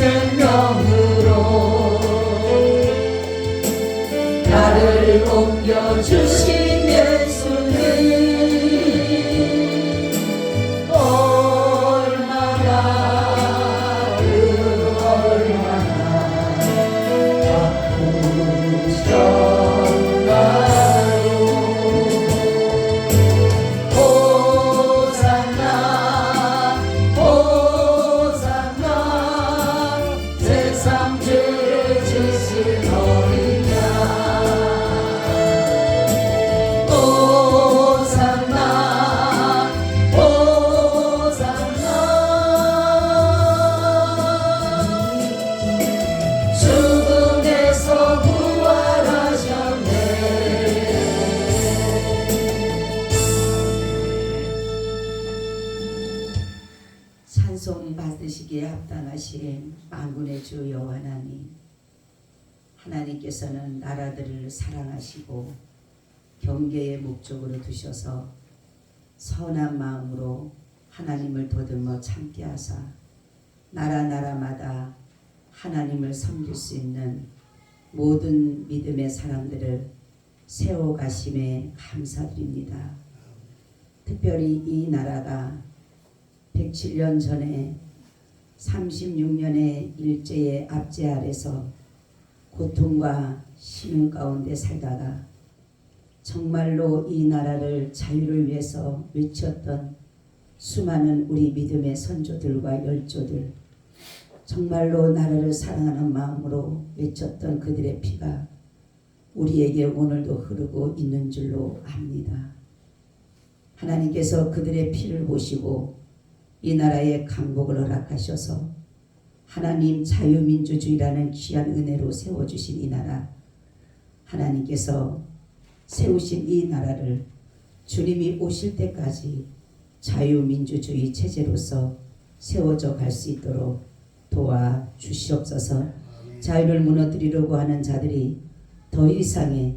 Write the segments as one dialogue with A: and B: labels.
A: 생명으로 나를 옮겨주신 예수님 얼마나 아프셨나요. 호산나 호산나 세상 죄를 지신 어린 양 호산나 호산나 죽음에서 부활하셨네. 찬송 받으시기에 합당하신 만군의 주 여호와 하나님, 하나님께서는 나라들을 사랑하시고 경계의 목적으로 두셔서 선한 마음으로 하나님을 더듬어 참게 하사 나라마다 하나님을 섬길 수 있는 모든 믿음의 사람들을 세워가심에 감사드립니다. 특별히 이 나라가 107년 전에 36년의 일제의 압제 아래서 고통과 신음 가운데 살다가 정말로 이 나라를 자유를 위해서 외쳤던 수많은 우리 믿음의 선조들과 열조들, 정말로 나라를 사랑하는 마음으로 외쳤던 그들의 피가 우리에게 오늘도 흐르고 있는 줄로 압니다. 하나님께서 그들의 피를 보시고 이 나라의 강복을 허락하셔서 하나님 자유민주주의라는 귀한 은혜로 세워주신 이 나라, 하나님께서 세우신 이 나라를 주님이 오실 때까지 자유민주주의 체제로서 세워져 갈 수 있도록 도와주시옵소서. 자유를 무너뜨리려고 하는 자들이 더 이상의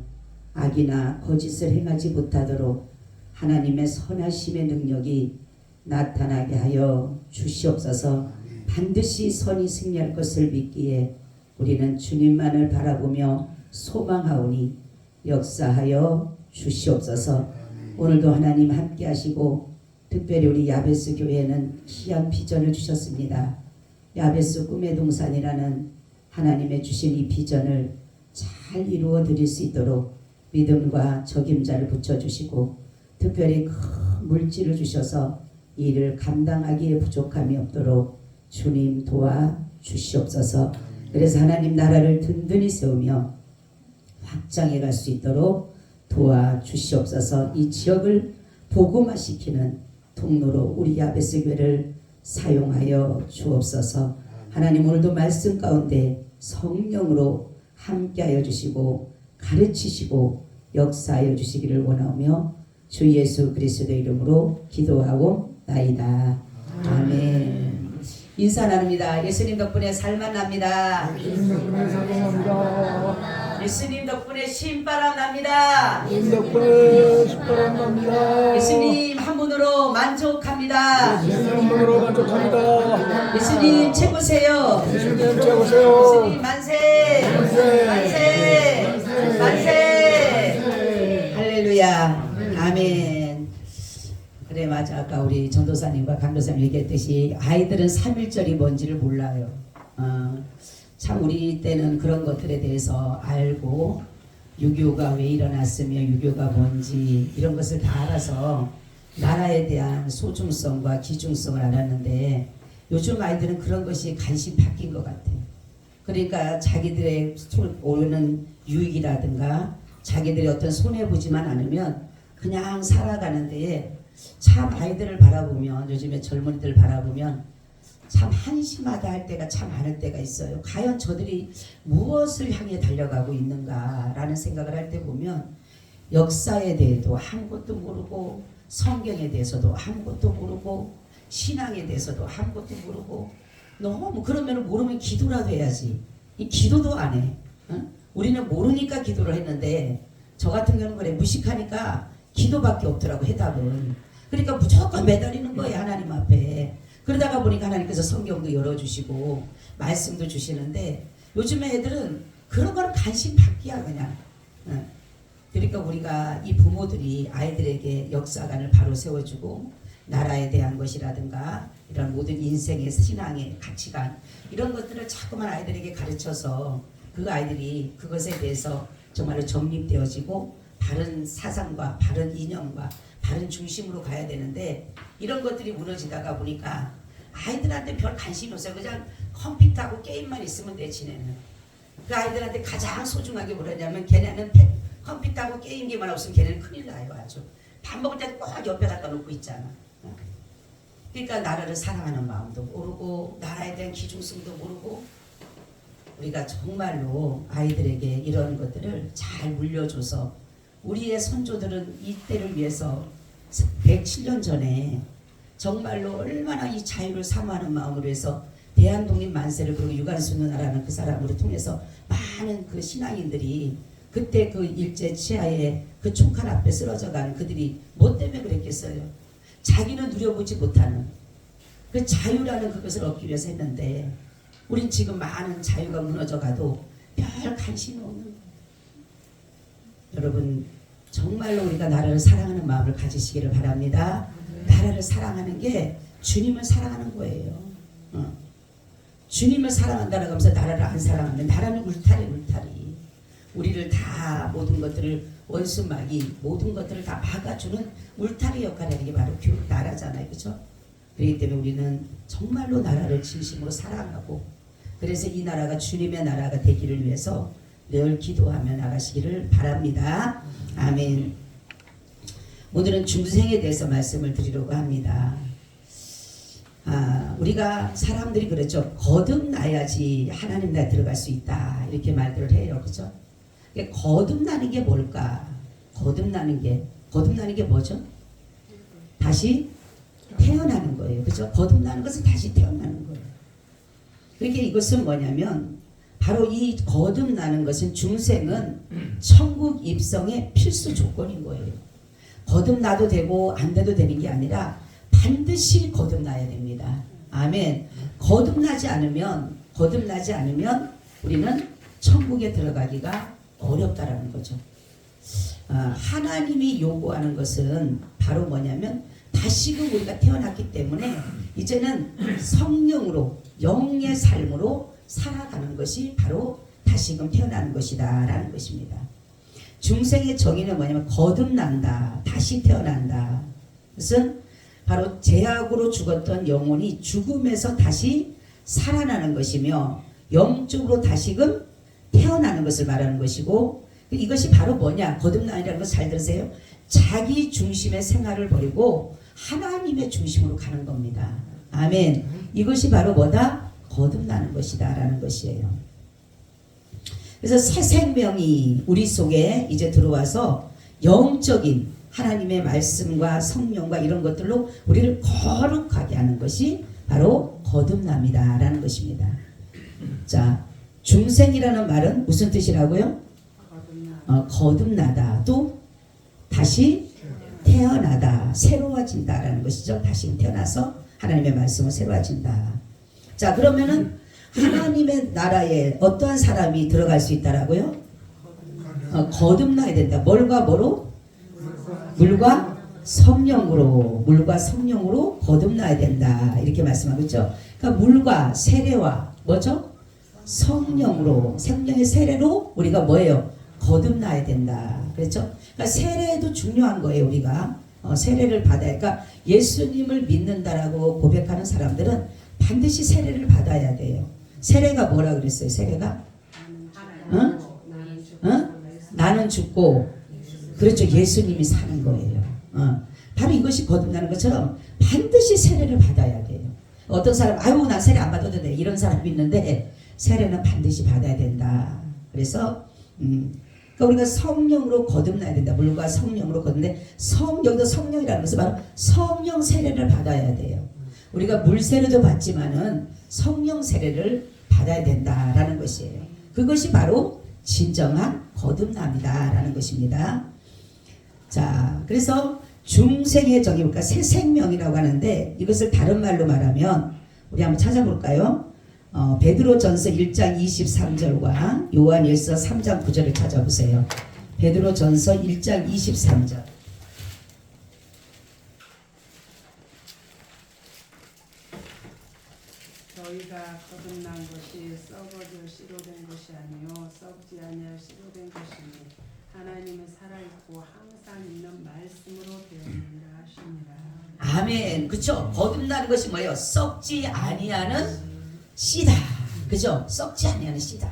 A: 악이나 거짓을 행하지 못하도록 하나님의 선하심의 능력이 나타나게 하여 주시옵소서. 반드시 선이 승리할 것을 믿기에 우리는 주님만을 바라보며 소망하오니 역사하여 주시옵소서. 오늘도 하나님 함께 하시고 특별히 우리 야베스 교회에는 귀한 비전을 주셨습니다. 야베스 꿈의 동산이라는 하나님의 주신 이 비전을 잘 이루어 드릴 수 있도록 믿음과 적임자를 붙여주시고 특별히 큰 물질을 주셔서 이 일을 감당하기에 부족함이 없도록 주님 도와주시옵소서. 그래서 하나님 나라를 든든히 세우며 확장해 갈 수 있도록 도와주시옵소서. 이 지역을 복음화시키는 통로로 우리 야베스 교회를 사용하여 주옵소서. 하나님 오늘도 말씀 가운데 성령으로 함께하여 주시고 가르치시고 역사하여 주시기를 원하며 주 예수 그리스도의 이름으로 기도하고 나이다. 아멘. 인사 나눕니다. 예수님 덕분에 살만 납니다.
B: 예수님 덕분에 살만합니다.
A: 예수님 덕분에 신바람 납니다.
B: 예수님 덕분에 신바람 납니다.
A: 예수님 한 분으로 만족합니다.
B: 예수님 한 분으로 만족합니다.
A: 예수님 최고세요.
B: 예수님 최고세요.
A: 예수님 만세.
B: 만세.
A: 만세. 만세. 할렐루야. 아멘. 그래 맞아. 아까 우리 전도사님과 강도사님 얘기했듯이 아이들은 3.1절이 뭔지를 몰라요. 참 우리 때는 그런 것들에 대해서 알고 6.25가 왜 일어났으며 6.25가 뭔지 이런 것을 다 알아서 나라에 대한 소중성과 기중성을 알았는데 요즘 아이들은 그런 것이 관심 바뀐 것 같아요. 그러니까 자기들의 오는 유익이라든가 자기들의 어떤 손해보지만 않으면 그냥 살아가는 데에 참 아이들을 바라보면 요즘에 젊은이들 바라보면 참 한심하다 할 때가 참 많을 때가 있어요. 과연 저들이 무엇을 향해 달려가고 있는가라는 생각을 할 때 보면 역사에 대해도 아무것도 모르고 성경에 대해서도 아무것도 모르고 신앙에 대해서도 아무것도 모르고 너무 그러면 모르면 기도라도 해야지. 이 기도도 안 해. 응? 우리는 모르니까 기도를 했는데 저 같은 경우는 그래 무식하니까 기도밖에 없더라고 해답은. 그러니까 무조건 매달리는 거예요 하나님 앞에. 그러다가 보니까 하나님께서 성경도 열어주시고 말씀도 주시는데 요즘에 애들은 그런 거는 관심 밖이야 그냥. 그러니까 우리가 이 부모들이 아이들에게 역사관을 바로 세워주고 나라에 대한 것이라든가 이런 모든 인생의 신앙의 가치관 이런 것들을 자꾸만 아이들에게 가르쳐서 그 아이들이 그것에 대해서 정말로 정립되어지고 바른 사상과 바른 이념과 바른 중심으로 가야 되는데 이런 것들이 무너지다가 보니까 아이들한테 별 관심이 없어요. 그냥 컴퓨터하고 게임만 있으면 돼 지내는. 그 아이들한테 가장 소중하게 뭐라냐면 걔네는 컴퓨터하고 게임기만 없으면 걔네는 큰일 나요. 아주 밥 먹을 때도 꼭 옆에 갖다 놓고 있잖아. 그러니까 나라를 사랑하는 마음도 모르고 나라에 대한 기중성도 모르고 우리가 정말로 아이들에게 이런 것들을 잘 물려줘서 우리의 선조들은 이때를 위해서 107년 전에 정말로 얼마나 이 자유를 사모하는 마음으로 해서 대한독립 만세를 그리고 유관순누나라는 그 사람으로 통해서 많은 그 신앙인들이 그때 그 일제 치하에 그 총칼 앞에 쓰러져간 그들이 뭐 때문에 그랬겠어요? 자기는 누려보지 못하는 그 자유라는 그것을 얻기 위해서 했는데 우린 지금 많은 자유가 무너져가도 별 관심이 없는 거예요. 여러분 정말로 우리가 나라를 사랑하는 마음을 가지시기를 바랍니다. 나라를 사랑하는 게 주님을 사랑하는 거예요. 주님을 사랑한다라고 하면서 나라를 안 사랑하면 나라는 울타리. 우리를 다 모든 것들을 원수막이 모든 것들을 다 막아주는 울타리 역할을 하는 게 바로 교육 나라잖아요. 그렇죠? 그렇기 때문에 우리는 정말로 나라를 진심으로 사랑하고 그래서 이 나라가 주님의 나라가 되기를 위해서 늘 기도하며 나가시기를 바랍니다. 아멘. 오늘은 중생에 대해서 말씀을 드리려고 합니다. 우리가 사람들이 그렇죠. 거듭나야지 하나님 나라에 들어갈 수 있다 이렇게 말들을 해요. 그렇죠? 거듭나는 게 뭘까? 거듭나는 게 뭐죠? 다시 태어나는 거예요. 그죠? 거듭나는 것은 다시 태어나는 거예요. 그러니까 이것은 뭐냐면 바로 이 거듭나는 것은 중생은 천국 입성의 필수 조건인 거예요. 거듭나도 되고 안 돼도 되는 게 아니라 반드시 거듭나야 됩니다. 아멘. 거듭나지 않으면 우리는 천국에 들어가기가 어렵다라는 거죠. 하나님이 요구하는 것은 바로 뭐냐면 다시금 우리가 태어났기 때문에 이제는 성령으로 영의 삶으로 살아가는 것이 바로 다시금 태어나는 것이다 라는 것입니다. 중생의 정의는 뭐냐면 거듭난다, 다시 태어난다. 그것은 바로 죄악으로 죽었던 영혼이 죽음에서 다시 살아나는 것이며 영적으로 다시금 태어나는 것을 말하는 것이고 이것이 바로 뭐냐? 거듭나이라는 것 잘 들으세요. 자기 중심의 생활을 버리고 하나님의 중심으로 가는 겁니다. 아멘. 이것이 바로 뭐다? 거듭나는 것이다 라는 것이에요. 그래서 새 생명이 우리 속에 이제 들어와서 영적인 하나님의 말씀과 성령과 이런 것들로 우리를 거룩하게 하는 것이 바로 거듭남이다 라는 것입니다. 자, 중생이라는 말은 무슨 뜻이라고요? 거듭나다. 또 다시 태어나다. 새로워진다 라는 것이죠. 다시 태어나서 하나님의 말씀을 새로워진다. 자, 그러면은 하나님의 나라에 어떠한 사람이 들어갈 수 있다라고요? 거듭나야 된다. 뭘과 뭐로? 물과 성령으로. 물과 성령으로 거듭나야 된다. 이렇게 말씀하고 있죠. 그러니까 물과 세례와 뭐죠? 성령으로, 성령의 세례로 우리가 뭐예요? 거듭나야 된다. 그렇죠? 그러니까 세례도 중요한 거예요. 우리가 세례를 받아야. 그러니까 예수님을 믿는다라고 고백하는 사람들은 반드시 세례를 받아야 돼요. 세례가 뭐라 그랬어요? 세례가? 나는 죽고, 그렇죠. 예수님이 사는 거예요. 바로 이것이 거듭나는 것처럼 반드시 세례를 받아야 돼요. 어떤 사람, 아유, 나 세례 안 받아도 돼. 이런 사람이 있는데, 세례는 반드시 받아야 된다. 그래서, 그러니까 우리가 성령으로 거듭나야 된다. 물과 성령으로 거듭는데, 여기도 성령이라는 것은 바로 성령 세례를 받아야 돼요. 우리가 물 세례도 받지만은 성령 세례를 받아야 된다라는 것이에요. 그것이 바로 진정한 거듭남이다라는 것입니다. 자, 그래서 중생의 정의, 그러니까 새 생명이라고 하는데 이것을 다른 말로 말하면 우리 한번 찾아볼까요? 베드로전서 1장 23절과 요한일서 3장 9절을 찾아보세요. 베드로전서 1장 23절.
C: 저희가 거듭난 것이 썩어질 씨로 된 것이 아니요 썩지 아니할 씨로 된 것이니 하나님의 살아있고 항상 있는 말씀으로 되었느니라 하시니라.
A: 아멘. 그쵸? 거듭나는 것이 뭐예요? 썩지 아니하는 씨다. 그죠? 썩지 아니하는 씨다.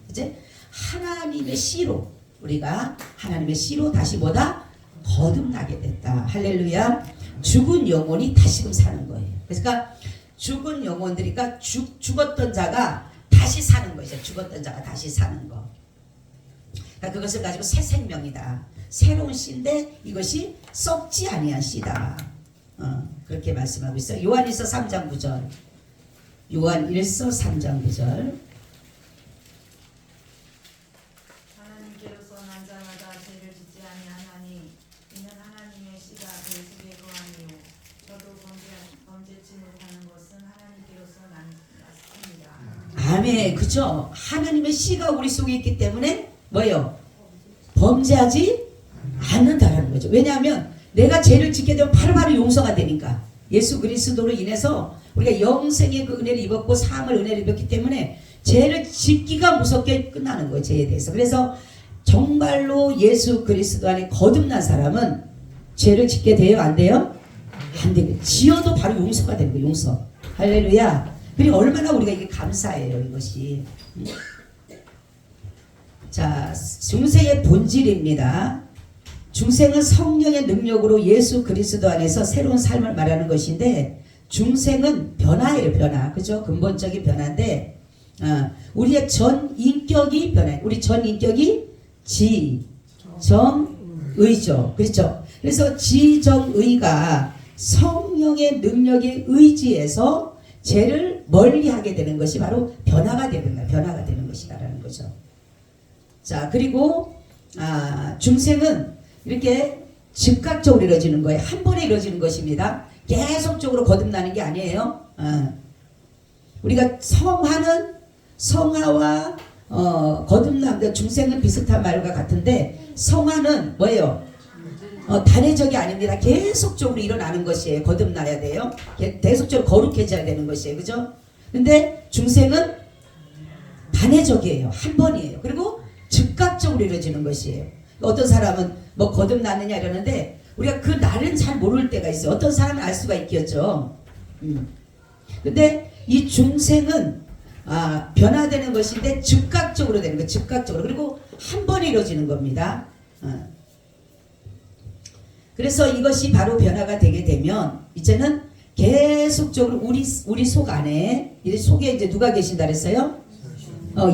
A: 그치? 하나님의 씨로 우리가 하나님의 씨로 다시 뭐다? 거듭나게 됐다. 할렐루야. 죽은 영혼이 다시금 사는 거예요. 그러니까 죽은 영혼들이, 그러니까 죽었던 자가 다시 사는 것이죠. 죽었던 자가 다시 사는 거. 그러니까 그것을 가지고 새 생명이다. 새로운 씨인데 이것이 썩지 아니한 씨다. 그렇게 말씀하고 있어요. 요한일서 3장 9절. 요한일서 3장 9절.
D: 하나님께로서 난 자마다 죄를 짓지 아니하나니 이는 하나님의 씨가 그 속에 거하니요 저도 범죄치 못하는 것은 하나님께로서 났습니다.
A: 아멘. 그죠? 하나님의 씨가 우리 속에 있기 때문에 뭐예요? 범죄하지 않는다라는 거죠. 왜냐하면 내가 죄를 짓게 되면 바로바로 용서가 되니까. 예수 그리스도로 인해서 우리가 영생의 그 은혜를 입었고 사함을 은혜를 입었기 때문에 죄를 짓기가 무섭게 끝나는 거예요. 죄에 대해서. 그래서 정말로 예수 그리스도 안에 거듭난 사람은 죄를 짓게 돼요? 안 돼요? 안 돼요. 지어도 바로 용서가 되는 거예요. 용서. 할렐루야. 그리고 얼마나 우리가 이게 감사해요. 이것이. 자, 중생의 본질입니다. 중생은 성령의 능력으로 예수 그리스도 안에서 새로운 삶을 말하는 것인데 중생은 변화예요. 변화. 그죠? 근본적인 변화인데 우리의 전 인격이 변화예요. 우리 전 인격이 지정의죠. 그렇죠? 그래서 지정의가 성령의 능력에 의지해서 죄를 멀리하게 되는 것이 바로 변화가 되는 거예요. 변화가 되는 것이다라는 거죠. 자, 그리고 중생은 이렇게 즉각적으로 이루어지는 거예요. 한 번에 이루어지는 것입니다. 계속적으로 거듭나는 게 아니에요. 우리가 성화와 거듭남, 중생은 비슷한 말과 같은데 성화는 뭐예요? 단회적이 아닙니다. 계속적으로 일어나는 것이에요. 거듭나야 돼요. 계속적으로 거룩해져야 되는 것이에요. 그죠? 근데 중생은 단회적이에요. 한 번이에요. 그리고 즉각적으로 이루어지는 것이에요. 어떤 사람은 뭐 거듭나느냐 이러는데 우리가 그 날은 잘 모를 때가 있어요. 어떤 사람은 알 수가 있겠죠. 근데 이 중생은 변화되는 것인데 즉각적으로 되는 거예요. 즉각적으로. 그리고 한 번에 이루어지는 겁니다. 그래서 이것이 바로 변화가 되게 되면 이제는 계속적으로 우리 속 안에 이 속에 이제 누가 계신다 그랬어요?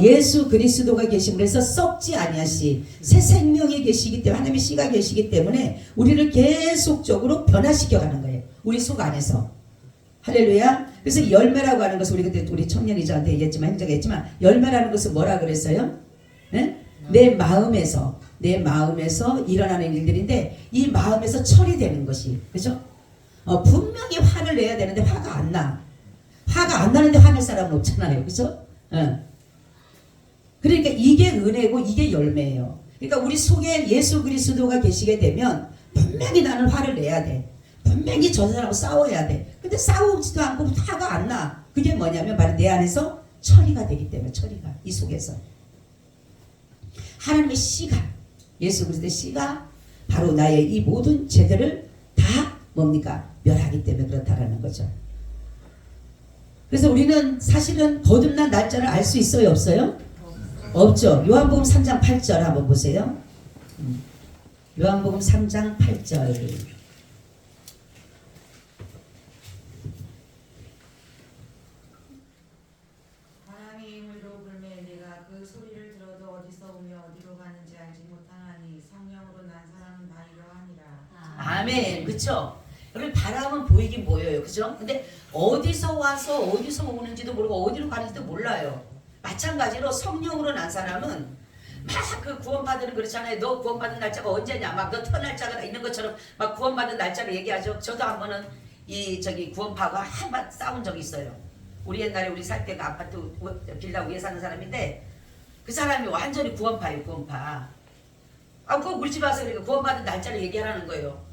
A: 예수 그리스도가 계심으로 해서 썩지 아니하시 새 생명이 계시기 때문에 하나님의 씨가 계시기 때문에 우리를 계속적으로 변화시켜가는 거예요. 우리 속 안에서. 할렐루야. 그래서 열매라고 하는 것을 우리 그때 우리 청년이자한테 얘기했지만 행자가 했지만 열매라는 것은 뭐라 그랬어요? 네? 내 마음에서 일어나는 일들인데 이 마음에서 처리되는 것이 그죠? 분명히 화를 내야 되는데 화가 안 나. 화가 안 나는데 화낼 사람은 없잖아요. 그죠? 그러니까 이게 은혜고 이게 열매예요. 그러니까 우리 속에 예수 그리스도가 계시게 되면 분명히 나는 화를 내야 돼. 분명히 저 사람하고 싸워야 돼. 근데 싸우지도 않고 화가 안 나. 그게 뭐냐면 바로 내 안에서 처리가 되기 때문에 처리가 이 속에서 하나님의 씨가 예수 그리스도의 씨가 바로 나의 이 모든 죄들을 다 뭡니까? 멸하기 때문에 그렇다라는 거죠. 그래서 우리는 사실은 거듭난 날짜를 알 수 있어요? 없어요? 없죠. 요한복음 3장 8절 한번 보세요. 요한복음 3장 8절.
D: 바람이 힘으로 불매 내가 그 소리를 들어도 어디서 오며 어디로 가는지 알지 못하나니 성령으로 난 사람은 다 이러하니라.
A: 아멘. 그쵸? 여러분 바람은 보이긴 보여요. 그죠? 근데 어디서 와서 어디서 오는지도 모르고 어디로 가는지도 몰라요. 마찬가지로 성령으로 난 사람은 막 그 구원받으는 그렇잖아요. 너 구원받은 날짜가 언제냐? 막 너 태어날 날짜가 있는 것처럼 막 구원받은 날짜를 얘기하죠. 저도 한 번은 이 저기 구원파가 한번 싸운 적이 있어요. 우리 옛날에 우리 살 때가 아파트 빌라 위에 사는 사람인데 그 사람이 완전히 구원파예요. 구원파. 꼭 우리 집 와서 그러니까 구원받은 날짜를 얘기하라는 거예요.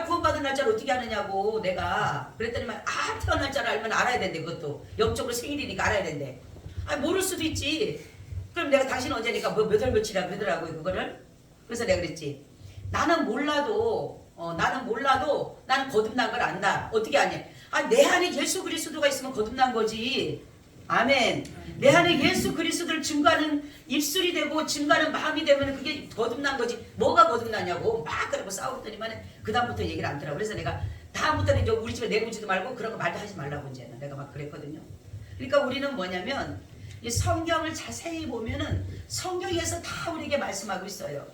A: 구원받은 날짜를 어떻게 하느냐고 내가 그랬더니만 태어날 날짜를 알면 알아야 된대. 그것도 영적으로 생일이니까 알아야 된대. 모를 수도 있지. 그럼 내가 당신 언제니까 몇 월 며칠이라 그러더라고요. 그거를. 그래서 내가 그랬지. 나는 몰라도 나는 거듭난 걸 안다. 어떻게 아냐? 내 안에 예수 그리스도가 있으면 거듭난 거지. 아멘. 내 안에 예수 그리스도를 증거하는 입술이 되고 증거하는 마음이 되면 그게 거듭난 거지. 뭐가 거듭나냐고 막 그러고 싸웠더니만 그 다음부터 얘기를 안 들어. 그래서 내가 다음부터는 이제 우리 집에 내보지도 말고 그런 거 말도 하지 말라고 이제는 내가 막 그랬거든요. 그러니까 우리는 뭐냐면 이 성경을 자세히 보면은 성경에서 다 우리에게 말씀하고 있어요.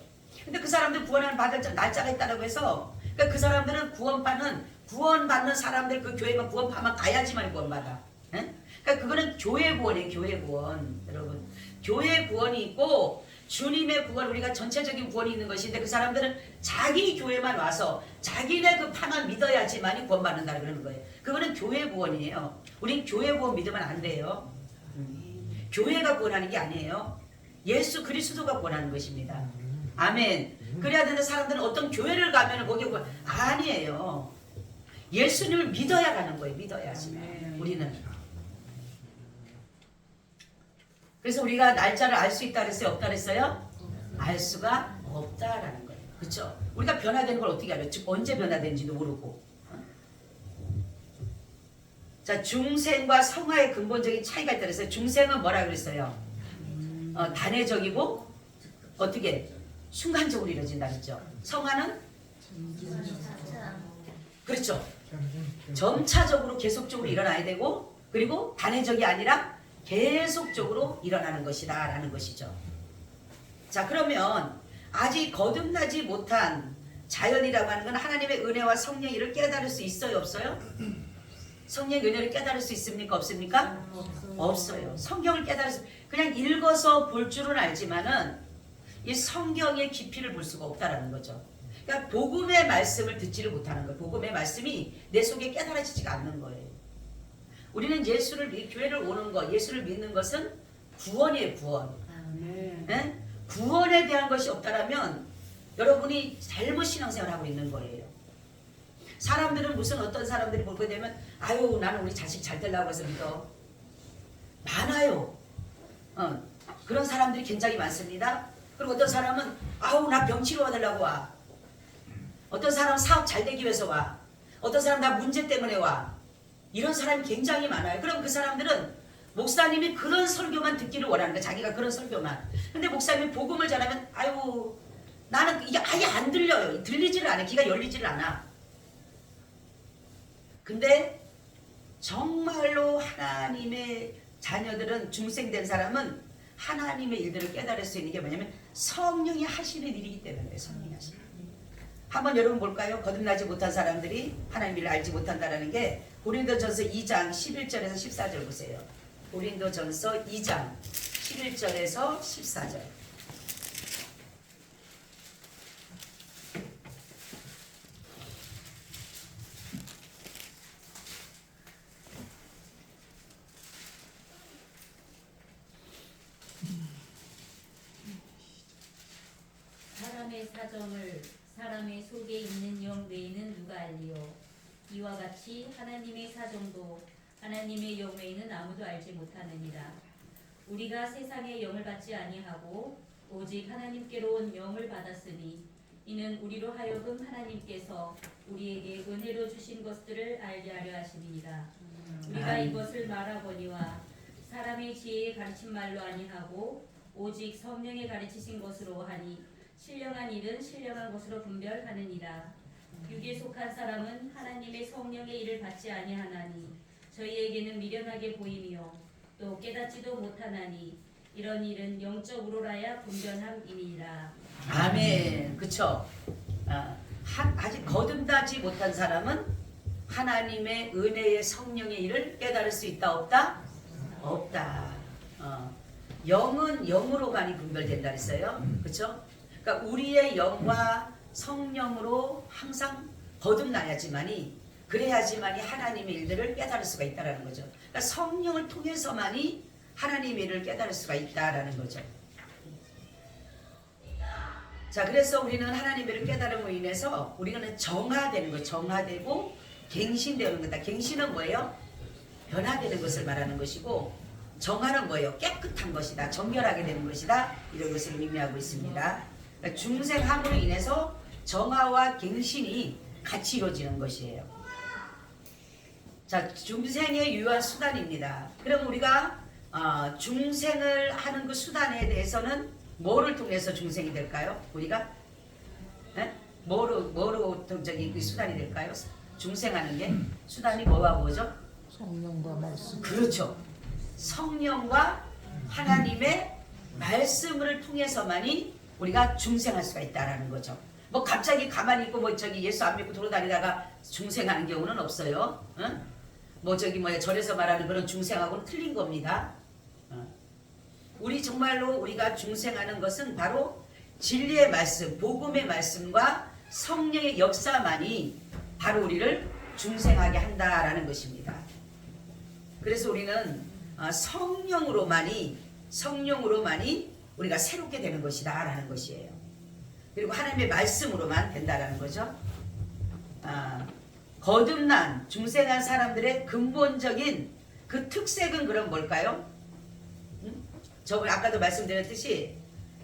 A: 근데 그 사람들 구원을 받을 날짜가 있다고 해서 그러니까 그 사람들은 구원받는 사람들 그 교회만 구원파만 가야지만 구원받아. 에? 그러니까 그거는 교회 구원이에요. 교회 구원. 여러분. 교회 구원이 있고 주님의 구원 우리가 전체적인 구원이 있는 것인데 그 사람들은 자기 교회만 와서 자기네 그 파만 믿어야지만이 구원받는다 그러는 거예요. 그거는 교회 구원이에요. 우린 교회 구원 믿으면 안 돼요. 교회가 구원하는 게 아니에요. 예수 그리스도가 구원하는 것입니다. 아멘. 그래야 되는 사람들은 어떤 교회를 가면 거기에 구원 아니에요. 예수님을 믿어야 가는 거예요. 믿어야지. 우리는. 그래서 우리가 날짜를 알 수 있다 그랬어요? 없다 그랬어요? 알 수가 없다라는 거예요. 그렇죠? 우리가 변화되는 걸 어떻게 알아요? 즉 언제 변화되는지도 모르고. 자, 중생과 성화의 근본적인 차이가 있다 그랬어요. 중생은 뭐라 그랬어요? 단회적이고 어떻게? 순간적으로 이루어진다 그랬죠. 성화는? 그렇죠. 점차적으로 계속적으로 일어나야 되고 그리고 단회적이 아니라 계속적으로 일어나는 것이다 라는 것이죠. 자, 그러면 아직 거듭나지 못한 자연이라고 하는 건 하나님의 은혜와 성령의 일을 깨달을 수 있어요? 없어요? 성령의 은혜를 깨달을 수 있습니까? 없습니까? 없어요. 성경을 깨달을 수 그냥 읽어서 볼 줄은 알지만은 이 성경의 깊이를 볼 수가 없다라는 거죠. 그러니까 복음의 말씀을 듣지를 못하는 거예요. 복음의 말씀이 내 속에 깨달아지지가 않는 거예요. 우리는 교회를 오는 것, 예수를 믿는 것은 구원이에요. 구원. 네? 구원에 대한 것이 없다라면 여러분이 잘못 신앙생활을 하고 있는 거예요. 사람들은 무슨 어떤 사람들이 보게 되면 나는 우리 자식 잘 되려고 해서 믿어. 많아요. 그런 사람들이 굉장히 많습니다. 그리고 어떤 사람은 나 병 치료받으려고 와. 어떤 사람은 사업 잘 되기 위해서 와. 어떤 사람은 나 문제 때문에 와. 이런 사람이 굉장히 많아요. 그럼 그 사람들은 목사님이 그런 설교만 듣기를 원하는 거야. 자기가 그런 설교만. 근데 목사님이 복음을 전하면 나는 이게 아예 안 들려요. 들리지를 않아. 귀가 열리지를 않아. 근데 정말로 하나님의 자녀들은 중생된 사람은 하나님의 일들을 깨달을 수 있는 게 뭐냐면 성령이 하시는 일이기 때문에 성령이 하시는 일. 한번 여러분 볼까요? 거듭나지 못한 사람들이 하나님의 일을 알지 못한다는 게 고린도전서 2장 11절에서 14절 보세요. 고린도전서 2장 11절에서 14절.
E: 사람의 사정을 사람의 속에 있는 영 외에는 누가 알리요? 이와 같이 하나님의 사정도 하나님의 영 외에는 아무도 알지 못하느니라. 우리가 세상의 영을 받지 아니하고 오직 하나님께로 온 영을 받았으니 이는 우리로 하여금 하나님께서 우리에게 은혜로 주신 것들을 알게 하려 하심이니라. 우리가 이것을 말하거니와 사람의 지혜의 가르친 말로 아니하고 오직 성령의 가르치신 것으로 하니 신령한 일은 신령한 것으로 분별하느니라. 육에 속한 사람은 하나님의 성령의 일을 받지 아니하나니 저희에게는 미련하게 보이며 또 깨닫지도 못하나니 이런 일은 영적으로라야 분별함이니라.
A: 아멘. 그쵸? 아직 거듭나지 못한 사람은 하나님의 은혜의 성령의 일을 깨달을 수 있다 없다? 없다. 영은 영으로만이 분별된다 그랬어요. 그렇죠? 그러니까 우리의 영과 성령으로 항상 거듭나야지만이 그래야지만이 하나님의 일들을 깨달을 수가 있다라는 거죠. 그러니까 성령을 통해서만이 하나님의 일을 깨달을 수가 있다라는 거죠. 자, 그래서 우리는 하나님의 일을 깨달음으로 인해서 우리는 정화되는 거, 정화되고 갱신되는 거다. 갱신은 뭐예요? 변화되는 것을 말하는 것이고, 정화는 뭐예요? 깨끗한 것이다, 정결하게 되는 것이다, 이런 것을 의미하고 있습니다. 그러니까 중생함으로 인해서 정화와 갱신이 같이 이루어지는 것이에요. 자, 중생의 유효한 수단입니다. 그럼 우리가 중생을 하는 그 수단에 대해서는 뭐를 통해서 중생이 될까요? 우리가 뭐로 저기 그 수단이 될까요? 중생하는 게 수단이 뭐죠?
B: 성령과 말씀.
A: 그렇죠. 성령과 하나님의 말씀을 통해서만이 우리가 중생할 수가 있다라는 거죠. 뭐 갑자기 가만히 있고 뭐 저기 예수 안 믿고 돌아다니다가 중생하는 경우는 없어요. 응? 뭐 저기 뭐야 절에서 말하는 그런 중생하고는 틀린 겁니다. 우리 정말로 우리가 중생하는 것은 바로 진리의 말씀, 복음의 말씀과 성령의 역사만이 바로 우리를 중생하게 한다라는 것입니다. 그래서 우리는 성령으로만이 우리가 새롭게 되는 것이다라는 것이에요. 그리고 하나님의 말씀으로만 된다라는 거죠. 거듭난 중생한 사람들의 근본적인 그 특색은 그럼 뭘까요? 저번 아까도 말씀드렸듯이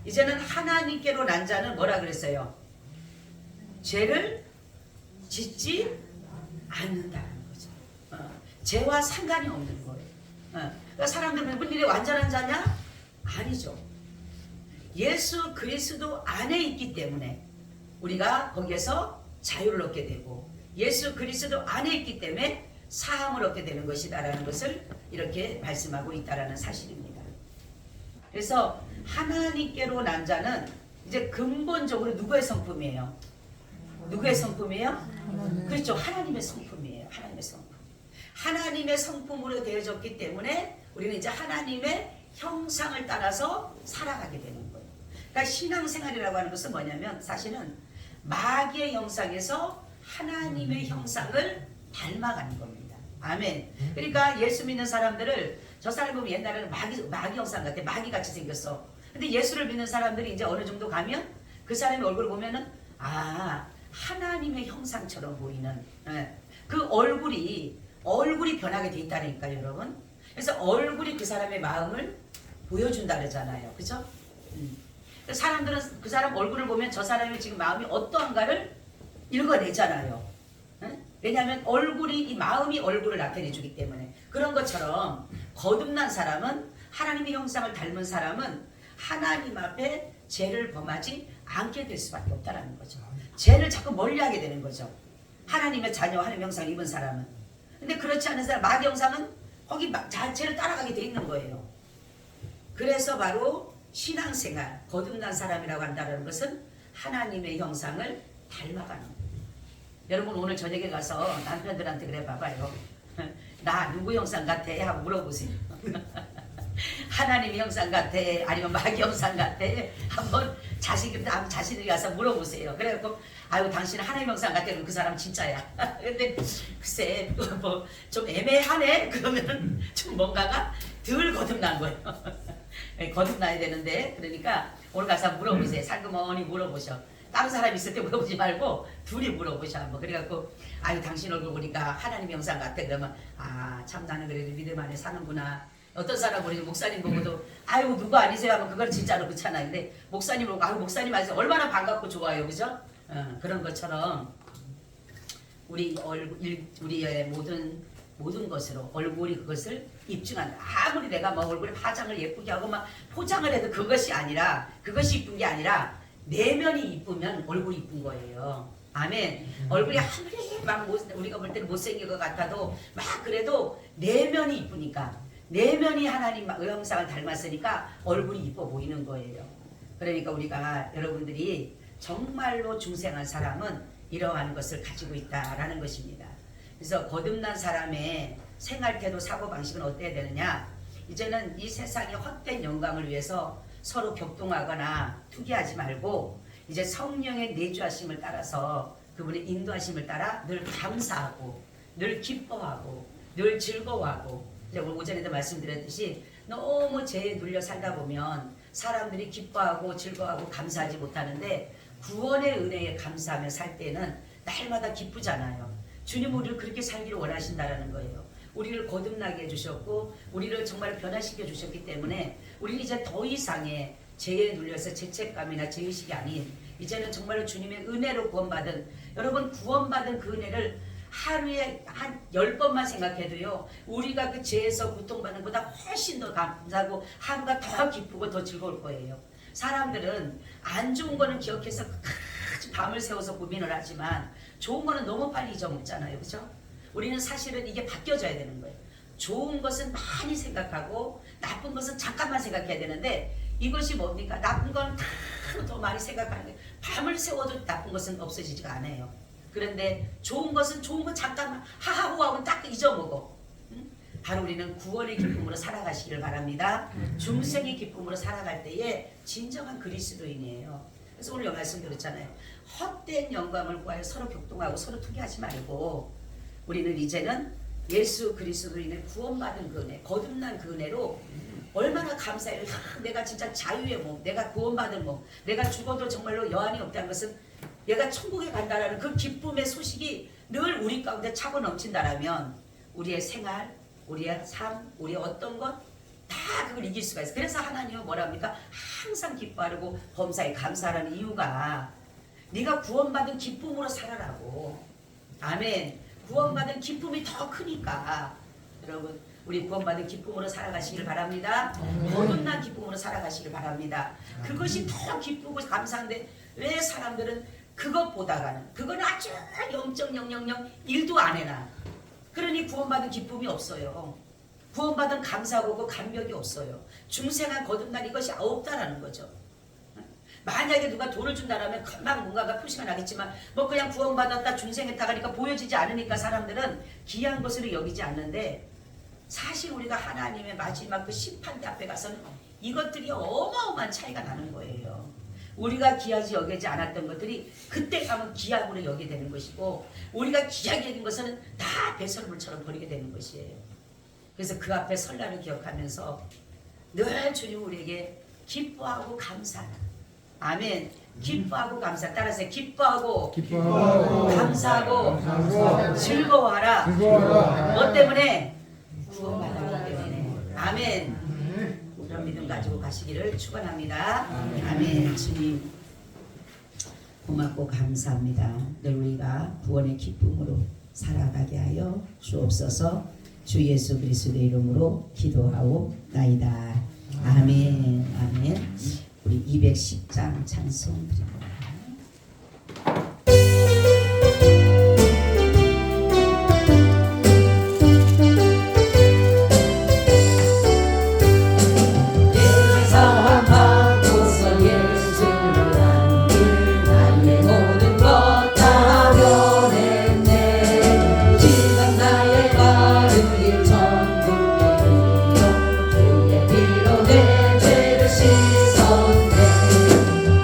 A: 이제는 하나님께로 난 자는 뭐라 그랬어요? 죄를 짓지 않는다는 거죠. 죄와 상관이 없는 거예요. 그러니까 사람들은 무슨 일이 완전한 자냐? 아니죠. 예수 그리스도 안에 있기 때문에 우리가 거기에서 자유를 얻게 되고, 예수 그리스도 안에 있기 때문에 사함을 얻게 되는 것이다라는 것을 이렇게 말씀하고 있다라는 사실입니다. 그래서 하나님께로 난 자는 이제 근본적으로 누구의 성품이에요? 누구의 성품이에요? 그렇죠. 하나님의 성품이에요. 하나님의 성품. 하나님의 성품으로 되어졌기 때문에 우리는 이제 하나님의 형상을 따라서 살아가게 되는 거예요. 그러니까 신앙생활이라고 하는 것은 뭐냐면 사실은 마귀의 형상에서 하나님의 형상을 닮아가는 겁니다. 아멘. 그러니까 예수 믿는 사람들을 저 사람 보면 옛날에는 마귀 형상 같아. 마귀같이 생겼어. 근데 예수를 믿는 사람들이 이제 어느 정도 가면 그 사람의 얼굴을 보면은 하나님의 형상처럼 보이는 그 얼굴이 변하게 돼 있다니까요, 여러분. 그래서 얼굴이 그 사람의 마음을 보여준다 그러잖아요. 그죠? 사람들은 그 사람 얼굴을 보면 저 사람의 지금 마음이 어떠한가를 읽어내잖아요. 왜냐하면 이 마음이 얼굴을 나타내 주기 때문에. 그런 것처럼 거듭난 사람은, 하나님의 형상을 닮은 사람은 하나님 앞에 죄를 범하지 않게 될 수밖에 없다는 거죠. 죄를 자꾸 멀리하게 되는 거죠. 하나님의 자녀, 하나님의 형상을 입은 사람은. 근데 그렇지 않은 사람, 마귀 형상은 거기 자체를 따라가게 돼 있는 거예요. 그래서 바로 신앙생활, 거듭난 사람이라고 한다는 것은 하나님의 형상을 닮아가는 거예요. 여러분 오늘 저녁에 가서 남편들한테 그래 봐봐요. 나 누구 형상 같아? 하고 물어보세요. 하나님의 형상 같아? 아니면 마귀 형상 같아? 한번 자신이 가서 물어보세요. 그래갖고 아유 당신은 하나님 형상 같아. 그럼 그 사람 진짜야. 근데 글쎄 뭐 좀 애매하네. 그러면은 좀 뭔가가 덜 거듭난 거예요. 거듭나야 되는데, 그러니까 오늘 가서 물어보세요. 살그머니 물어보셔. 다른 사람 있을 때 물어보지 말고 둘이 물어보셔 한번. 그래갖고 아유 당신 얼굴 보니까 하나님 형상 같아. 그러면 참 나는 그래도 믿음 안에 사는구나. 어떤 사람 우리 목사님 보고도 아유 누구 아니세요 하면 그걸 진짜로 그렇잖아요. 근데 목사님 보고 아유 목사님 아니세요 얼마나 반갑고 좋아요, 그죠? 그런 것처럼 우리의 모든 것으로 얼굴이 그것을 입증한다. 아무리 내가 뭐 얼굴에 화장을 예쁘게 하고 막 포장을 해도 그것이 이쁜 게 아니라 내면이 이쁘면 얼굴이 이쁜 거예요. 아멘. 얼굴이 아무리 막 우리가 볼 때는 못생긴 것 같아도 막 그래도 내면이 이쁘니까, 내면이 하나님 형상을 닮았으니까 얼굴이 이뻐 보이는 거예요. 그러니까 우리가 여러분들이 정말로 중생한 사람은 이러한 것을 가지고 있다라는 것입니다. 그래서 거듭난 사람의 생활태도 사고방식은 어때야 되느냐? 이제는 이 세상의 헛된 영광을 위해서 서로 격동하거나 투기하지 말고 이제 성령의 내주하심을 따라서 그분의 인도하심을 따라 늘 감사하고 늘 기뻐하고 늘 즐거워하고 이제 오늘 오전에도 말씀드렸듯이 너무 죄에 눌려 살다 보면 사람들이 기뻐하고 즐거워하고 감사하지 못하는데 구원의 은혜에 감사하며 살 때는 날마다 기쁘잖아요. 주님 우리를 그렇게 살기를 원하신다라는 거예요. 우리를 거듭나게 해주셨고 우리를 정말 변화시켜 주셨기 때문에 우리는 이제 더 이상의 죄에 눌려서 죄책감이나 죄의식이 아닌 이제는 정말로 주님의 은혜로 구원받은 여러분 구원받은 그 은혜를 하루에 한 10번만 생각해도요 우리가 그 죄에서 고통받는 것보다 훨씬 더 감사하고 하루가 더 기쁘고 더 즐거울 거예요. 사람들은 안 좋은 거는 기억해서 끝까지 밤을 새워서 고민을 하지만 좋은 거는 너무 빨리 잊어먹잖아요. 그죠? 우리는 사실은 이게 바뀌어져야 되는 거예요. 좋은 것은 많이 생각하고 나쁜 것은 잠깐만 생각해야 되는데 이것이 뭡니까? 나쁜 건 더 많이 생각하는 게 밤을 새워도 나쁜 것은 없어지지가 않아요. 그런데 좋은 것은 좋은 건 잠깐만 하하호하고 딱 잊어먹어. 바로 우리는 구원의 기쁨으로 살아가시기를 바랍니다. 중생의 기쁨으로 살아갈 때에 진정한 그리스도인이에요. 그래서 오늘 말씀 드렸잖아요. 헛된 영광을 구하여 서로 격동하고 서로 투기하지 말고 우리는 이제는 예수 그리스도인의 구원받은 그 은혜, 거듭난 그 은혜로 얼마나 감사해요. 내가 진짜 자유의 몸, 내가 구원받은 몸, 내가 죽어도 정말로 여한이 없다는 것은 얘가 천국에 간다라는 그 기쁨의 소식이 늘 우리 가운데 차고 넘친다라면 우리의 생활, 우리의 삶, 우리의 어떤 것 다 그걸 이길 수가 있어요. 그래서 하나님은 뭐랍니까? 항상 기뻐하고 범사에 감사하는 이유가 네가 구원받은 기쁨으로 살아라고. 아멘. 구원받은 기쁨이 더 크니까 여러분 우리 구원받은 기쁨으로 살아가시길 바랍니다. 거듭난 기쁨으로 살아가시길 바랍니다. 그것이 더 기쁘고 감사한데 왜 사람들은 그것보다가는 그건 아주 0.000 1도 안 해나. 그러니 구원받은 기쁨이 없어요. 구원받은 감사하고 그 감격이 없어요. 중생한 거듭난 이것이 없다라는 거죠. 만약에 누가 돈을 준다라면 금방 뭔가가 표시가 나겠지만 뭐 그냥 구원받았다 중생했다 하니까 보여지지 않으니까 사람들은 귀한 것으로 여기지 않는데 사실 우리가 하나님의 마지막 그 심판대 앞에 가서는 이것들이 어마어마한 차이가 나는 거예요. 우리가 귀하지 여기지 않았던 것들이 그때 가면 귀하고로 여기게 되는 것이고 우리가 귀하게 여긴 것은 다 배설물처럼 버리게 되는 것이에요. 그래서 그 앞에 설날을 기억하면서 늘 주님 우리에게 기뻐하고 감사하라. 아멘. 기뻐하고 감사. 따라서 기뻐하고 감사하고 즐거워하라. 뭐 때문에? 구원받았기 때문에. 아멘. 그런 믿음 가지고 가시기를 축원합니다. 아멘. 주님 고맙고 감사합니다. 늘 우리가 구원의 기쁨으로 살아가게 하여 주옵소서. 주 예수 그리스도의 이름으로 기도하오 나이다. 아멘. 아멘. 우리 210장 찬송 드립니다.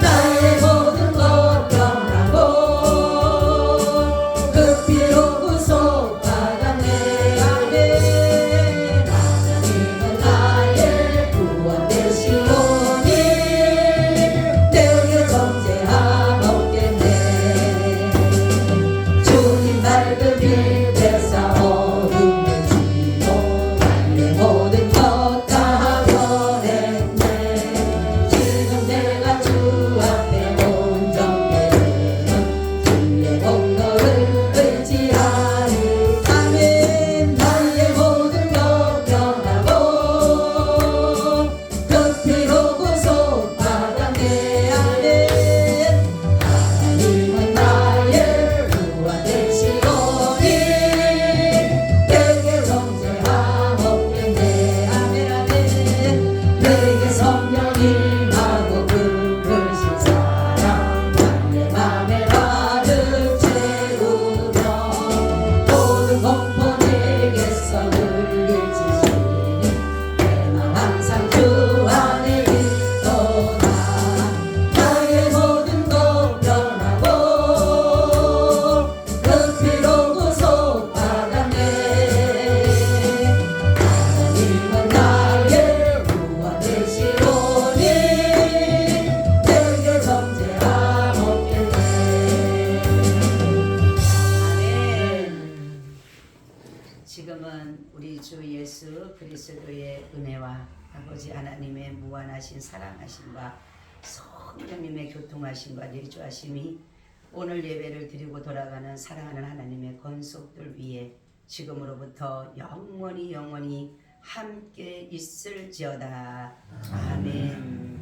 F: 나의 모든
A: 지금은 우리 주 예수 그리스도의 은혜와 아버지 하나님의 무한하신 사랑하심과 성령님의 교통하심과 내주하심이 오늘 예배를 드리고 돌아가는 사랑하는 하나님의 권속들 위에 지금으로부터 영원히 함께 있을지어다. 아멘.